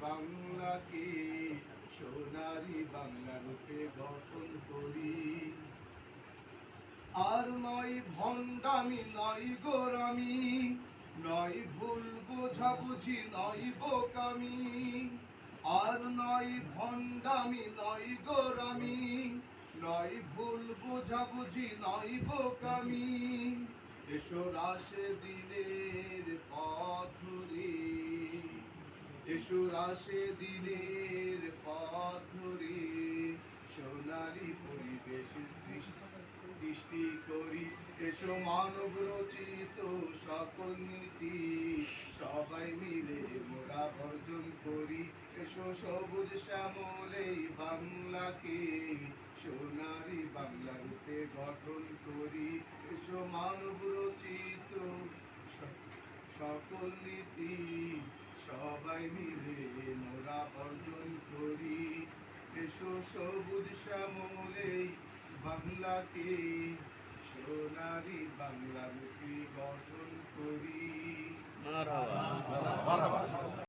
বাংলাকে সোনারি বাংলা রূপে গঠন করি। আর নয় ভণ্ডামি, নয় গোরামি, নয় ভুল বোঝাবুঝি, নয় বোকামি। আর নয় ভণ্ডামি, নয় গোরামি, নয় ভুল বোঝাবুঝি, নয় বোকামি। এসো রাশে দিনের পথ ধরে, এসো রাশে দিনের পথ ধরে, সোনালি পরিবেশ সৃষ্টি করি। এসো মানব রচিত সকল নীতি সবাই মিলে মোরা বর্জন করি। এসো সবুজ শ্যামল এই বাংলাকে সোনারি বাংলা রূপে গঠন করি। এসো মানব রচিত সকল নীতি সবাই মিলে মোরা অর্জন করি। এসো সবুজ শ্যামল এই বাংলাকে সোনারি বাংলা রূপে গঠন করি।